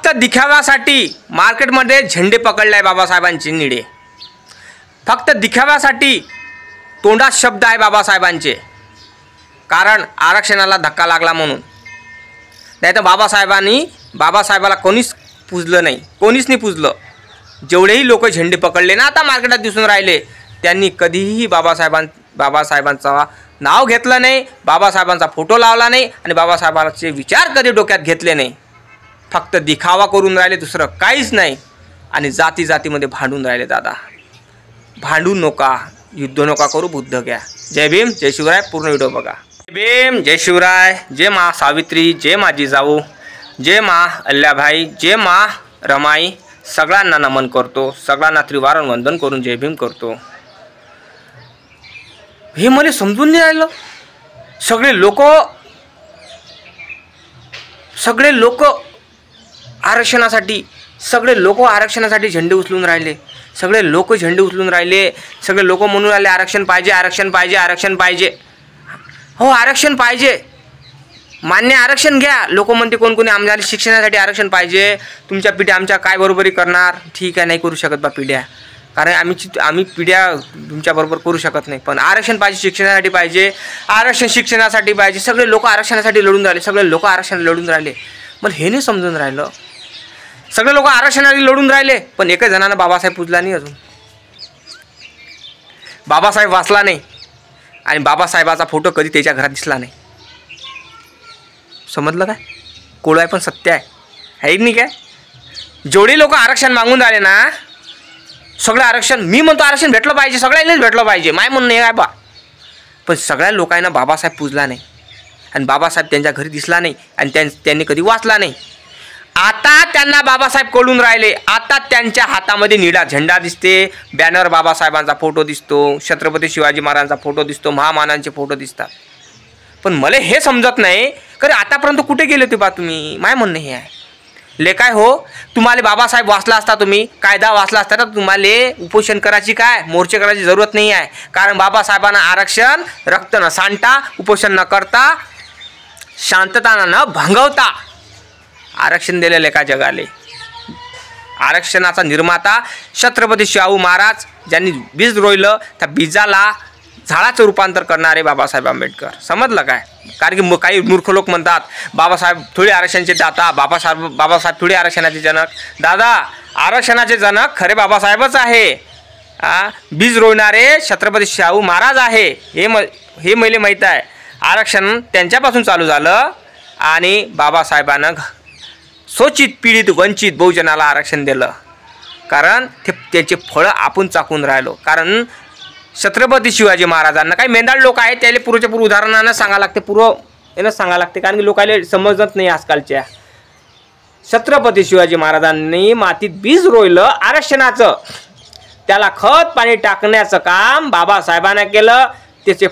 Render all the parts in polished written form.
फक्त दिखाव्यासाठी मार्केटमध्ये झेंडे पकडले आहे बाबासाहेबांचे निळे. फक्त दिखाव्यासाठी तोंडात शब्द आहे बाबासाहेबांचे, कारण आरक्षणाला धक्का लागला म्हणून. नाही तर बाबासाहेबाला कोणीच पुजलं नाही, कोणीच नाही पुजलं. जेवढेही लोक झेंडे पकडले ना आता मार्केटात दिसून राहिले, त्यांनी कधीही बाबासाहेबांचा नाव घेतलं नाही, बाबासाहेबांचा फोटो लावला नाही आणि बाबासाहेबांचे विचार कधी डोक्यात घेतले नाही. फक्त दिखावा करून राहिले, दुसरं काहीच नाही. आणि जातीमध्ये भांडून राहिले. दादा भांडू नका, युद्ध नका करू, बुद्ध घ्या. जय भीम, जय शिवराय. पूर्ण व्हिडिओ बघा. जय भीम, जय शिवराय. जय मा सावित्री, जय मा जिजाऊ, जय मा अल्लाबाई, जय मा रमाई. सगळ्यांना नमन करतो, सगळ्यांना त्रिवारण वंदन करून जय भीम करतो. हे मला समजून नाही राहिलं. सगळे लोक आरक्षणासाठी झेंडे उचलून राहिले. सगळे लोक म्हणून राहिले आरक्षण पाहिजे, आरक्षण पाहिजे, आरक्षण पाहिजे. हो, आरक्षण पाहिजे, मान्य, आरक्षण घ्या. लोक म्हणते कोणी आम्हाला शिक्षणासाठी आरक्षण पाहिजे. तुमच्या पिढ्या आमच्या काय बरोबरी करणार? ठीक आहे, नाही करू शकत बा पिढ्या, कारण आम्ही पिढ्या तुमच्याबरोबर करू शकत नाही. पण आरक्षण पाहिजे, शिक्षणासाठी पाहिजे, आरक्षण शिक्षणासाठी पाहिजे. सगळे लोक आरक्षणासाठी लढून राहिले. मग हे नाही समजून राहिलं. सगळे लोक आरक्षणासाठी लढून राहिले, पण एकच जणांना बाबासाहेब पूजला नाही. अजून बाबासाहेब वाचला नाही आणि बाबासाहेबाचा फोटो कधी त्याच्या घरात दिसला नाही. समजलं काय? कोळ आहे पण सत्य आहे नाही काय? जेवढे लोक आरक्षण मागून राहिले ना, सगळं आरक्षण, मी म्हणतो आरक्षण भेटलं पाहिजे, सगळ्यांनाच भेटलं पाहिजे, माय म्हणणं हे काय बा. पण सगळ्या लोकांना बाबासाहेब पूजला नाही आणि बाबासाहेब त्यांच्या घरी दिसला नाही आणि त्यांनी कधी वाचला नाही. आता त्यांना बाबासाहेब कळून राहिले. आता त्यांच्या हातामध्ये निळा झेंडा दिसते, बॅनर बाबासाहेबांचा फोटो दिसतो, छत्रपती शिवाजी महाराजांचा फोटो दिसतो, महामानांचे फोटो दिसतात. पण मला हे समजत नाही की आतापर्यंत कुठे गेले होते बा तुम्ही? माय म्हणणं हे आहे, ले काय हो, तुम्हाला बाबासाहेब वाचला असता, तुम्ही कायदा वाचला असता तर तुम्हाला उपोषण करायची काय, मोर्चे करायची जरूरत नाही आहे. कारण बाबासाहेबांना आरक्षण रक्त न सांडता, उपोषण न करता, शांतता न भंगवता आरक्षण दिलेले का जगाले. आरक्षणाचा निर्माता छत्रपती शाहू महाराज, ज्यांनी बीज रोवलं त्या बीजाला झाडाचं रूपांतर करणारे बाबासाहेब आंबेडकर. समजलं काय? कारण की काही मूर्ख लोक म्हणतात बाबासाहेब थोडी आरक्षणाचे दाता, बाबासाहेब थोडी आरक्षणाचे जनक. दादा, आरक्षणाचे जनक खरे बाबासाहेबच आहे. बीज रोवणारे छत्रपती शाहू महाराज आहे, हे मला माहीत आहे. आरक्षण त्यांच्यापासून चालू झालं आणि बाबासाहेबांना शोषित, पीडित, वंचित बहुजनाला आरक्षण दिलं. कारण त्याचे फळं आपण चाकून राहिलो. कारण छत्रपती शिवाजी महाराजांना काही मेंदाळ लोक आहेत, त्याला पुरेच्या पूर्व उदाहरणानं सांगावं लागते, कारण की लोकांना समजत नाही आजकालच्या. छत्रपती शिवाजी महाराजांनी मातीत बीज रोवलं आरक्षणाचं, त्याला खत पाणी टाकण्याचं काम बाबासाहेबांना केलं. त्याचे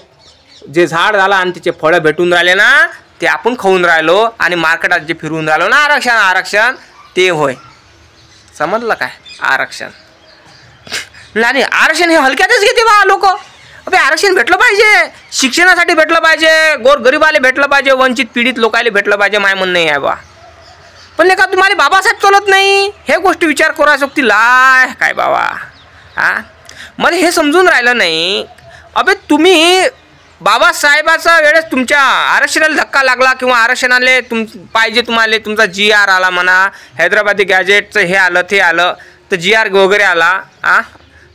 जे झाड झालं आणि त्याचे फळं भेटून राहिले ना, ते आपण खाऊन राहिलो आणि मार्केटात जे फिरून राहिलो ना, आरक्षण ते होय. समजलं काय? आरक्षण नाही, आरक्षण हे हलक्यातच घेते बा लोक. अबे आरक्षण भेटलं पाहिजे, शिक्षणासाठी भेटलं पाहिजे, गोरगरिबाला भेटलं पाहिजे, वंचित पीडित लोकांना भेटलं पाहिजे, माय म्हणणं आहे बा. पण नाही का तुम्हाला बाबासाहेब चलत नाही, हे गोष्टी विचार करा शकतील काय बाबा. मला हे समजून राहिलं नाही. अबे तुम्ही बाबासाहेबाचा वेळेस तुमच्या आरक्षणाला धक्का लागला किंवा आरक्षणाले पाहिजे तुम्हाला, तुमचा GR आला म्हणा, हैदराबादी गॅजेटचं हे आलं ते आलं, तर GR वगैरे आला,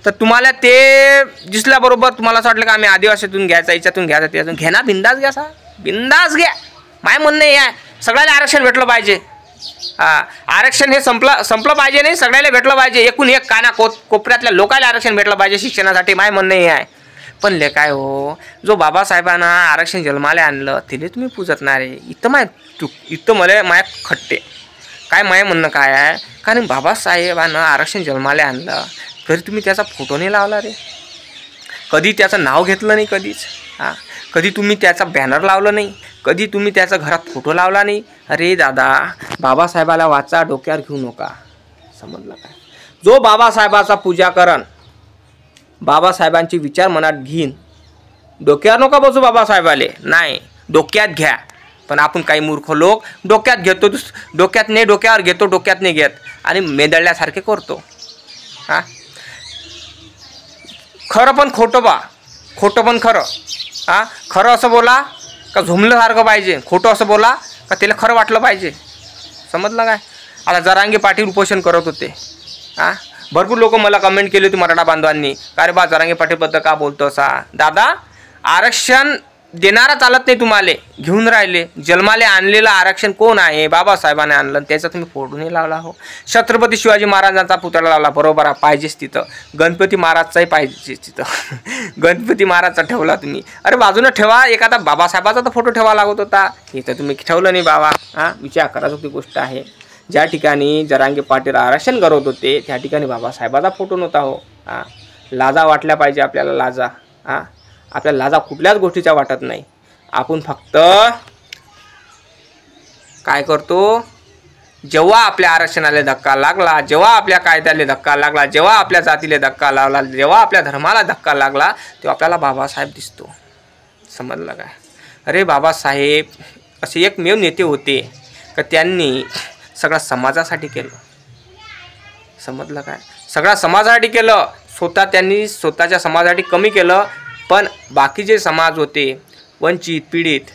तर तुम्हाला ते दिसल्याबरोबर तुम्हाला असं वाटलं का आम्ही आदिवासीतून घ्यायचा, याच्यातून घ्यायचा, त्यातून घ्या, बिंदास घ्या. माय म्हणणं हे आहे, सगळ्याला आरक्षण भेटलं पाहिजे. आरक्षण हे संपलं पाहिजे नाही, सगळ्याला भेटलं पाहिजे. एकूण एक कोपऱ्यातल्या लोकांना आरक्षण भेटलं पाहिजे शिक्षणासाठी, माय म्हणणं हे आहे. पण ले काय हो, जो बाबासाहेबांना आरक्षण जन्माला आणलं तिले तुम्ही पूजतणार आहे. इथं मला खट्टे काय, माय म्हणणं काय आहे, कारण बाबासाहेबांना आरक्षण जन्माला आणलं तरी तुम्ही त्याचा फोटो नाही लावला रे, कधी त्याचं नाव घेतलं नाही, कधी तुम्ही त्याचा बॅनर लावलं नाही, कधी तुम्ही त्याचा घरात फोटो लावला नाही. अरे दादा, बाबासाहेबाला वाचा, डोक्यावर घेऊ नका. समजलं काय? जो बाबासाहेबाचा पूजा करण, बाबासाहेबांचे विचार मनात घेईन, डोक्यावर नका बसू बाबासाहेबाले, नाही डोक्यात घ्या. पण आपण काही मूर्ख लोक डोक्यात घेतो, डोक्यात नाही डोक्यावर घेतो, डोक्यात नाही घेत आणि मेदळल्यासारखे करतो. हां, खरं पण खोटं बा, खोटं पण खरं. हां, खरं असं बोला का झुमल्यासारखं पाहिजे, खोटं असं बोला का त्याला खरं वाटलं पाहिजे. समजलं काय? आता जरांगे पाटील उपोषण करत होते. हां, भरपूर लोक मला कमेंट केली होती मराठा बांधवांनी, का रे बा जरांगे पाटीलबद्दल का बोलतो असा. दादा, आरक्षण देणारा चालत नाही, तुम्हाला घेऊन राहिले. जन्माले आणलेलं आरक्षण कोण आहे? बाबासाहेबांनी आणलं, त्याचा तुम्ही फोडूनही लावला हो. छत्रपती शिवाजी महाराजांचा पुतळा लावला, बरोबर आहे, पाहिजेच तिथं. गणपती महाराजचाही पाहिजे तिथं. गणपती महाराजचा ठेवला तुम्ही, अरे बाजूनं ठेवा, एखादा बाबासाहेबाचा तर फोटो ठेवा लागत होता, इथं तुम्ही ठेवलं नाही बाबा. हां, विचार करायची गोष्ट आहे. ज्या ठिकाणी जरांगे पाटील आरक्षण करत होते त्या ठिकाणी बाबासाहेबाचा फोटो नव्हता हो. हां, लाजा वाटल्या पाहिजे आपल्याला, लाजा. हां, आपल्याला लाजा कुठल्याच गोष्टीचा वाटत नाही. आपण फक्त काय करतो, जेव्हा आपल्या आरक्षणाला धक्का लागला, जेव्हा आपल्या कायद्याला धक्का लागला, जेव्हा आपल्या जातीला धक्का लागला, जेव्हा आपल्या धर्माला धक्का लागला, तेव्हा आपल्याला बाबासाहेब दिसतो. समजलं काय? अरे बाबासाहेब असे एकमेव नेते होते का त्यांनी सगळं समाजासाठी केलं. समजलं काय? सगळं समाजासाठी केलं. स्वतः त्यांनी स्वतःच्या समाजासाठी कमी केलं, पण बाकी जे समाज होते, वंचित, पीडित,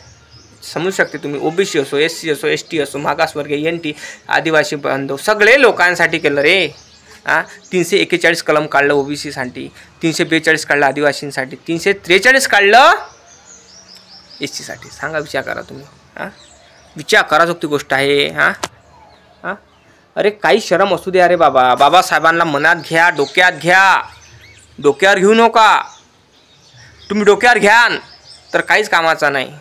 समजू शकते तुम्ही, ओबीसी असो, SC असो, ST असो, मागासवर्गीय, NT, आदिवासी बांधव, सगळे लोकांसाठी केलं रे. हां, 341 कलम काढलं ओबीसीसाठी, 342 काढलं आदिवासींसाठी, 343 काढलं SCसाठी. सांगा, विचार करा तुम्ही. हां, विचार कराजोगती गोष्ट आहे. हां हां, अरे काही शरम असू दे. अरे बाबा, बाबासाहेबांना मनात घ्या, डोक्यात घ्या. डोक्यावर घेऊ नका. तुम्ही डोक्यावर घ्याल तर काहीच कामाचा नाही.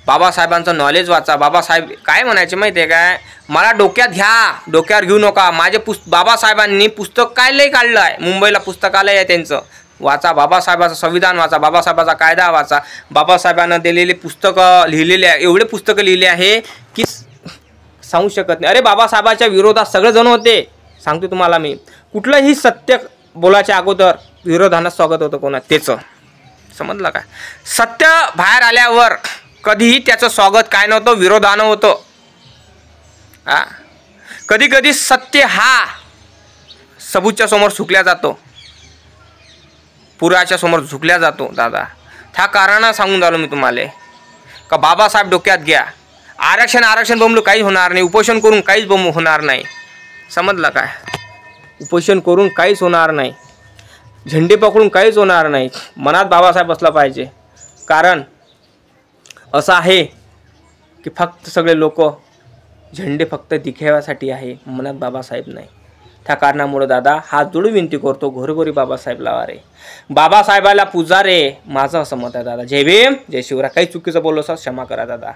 बाबासाहेबांचं नॉलेज वाचा. बाबासाहेब काय म्हणायचे माहिती आहे काय? मला डोक्यात घ्या, डोक्यावर घेऊ नका. माझे बाबासाहेबांनी पुस्तक काय लई काढलं आहे, मुंबईला पुस्तकालय आहे त्यांचं, वाचा. बाबासाहेबाचं संविधान वाचा, बाबासाहेबाचा कायदा वाचा. बाबासाहेबांना दिलेले पुस्तकं लिहिलेले आहे, एवढे पुस्तकं लिहिले आहे की सांगू शकत नाही. अरे बाबासाहेबाच्या विरोधात सगळेजण होते. सांगतो तुम्हाला मी, कुठलंही सत्य बोलायच्या अगोदर विरोधानं स्वागत होतं कोणा त्याचं. समजलं काय? सत्य बाहेर आल्यावर कधीही त्याचं स्वागत काय नव्हतं, विरोधानं होतं. हां, कधी कधी सत्य हा सबूतच्या समोर झुकल्या जातो, पुराच्या समोर झुकल्या जातो. दादा, त्या कारणानं सांगून राहिलो मी तुम्हाला का बाबासाहेब डोक्यात घ्या. आरक्षण बोंबलं काही होणार नाही. उपोषण करून काहीच बोंब होणार नाही. समजलं काय? उपोषण करून काहीच होणार नाही. झेंडे पकडून काहीच होणार नाही. मनात बाबासाहेब बसला पाहिजे. कारण असं आहे की फक्त सगळे लोक झेंडे फक्त दिखाव्यासाठी आहे, मनात बाबासाहेब नाही. त्या कारणामुळे दादा हात जोडून विनंती करतो, घरोघरी बाबासाहेब लावा रे, बाबासाहेबाला पूजा रे. माझं असं मत आहे दादा. जय भीम, जय शिवराय. काही चुकीचं बोललो असं क्षमा करा दादा.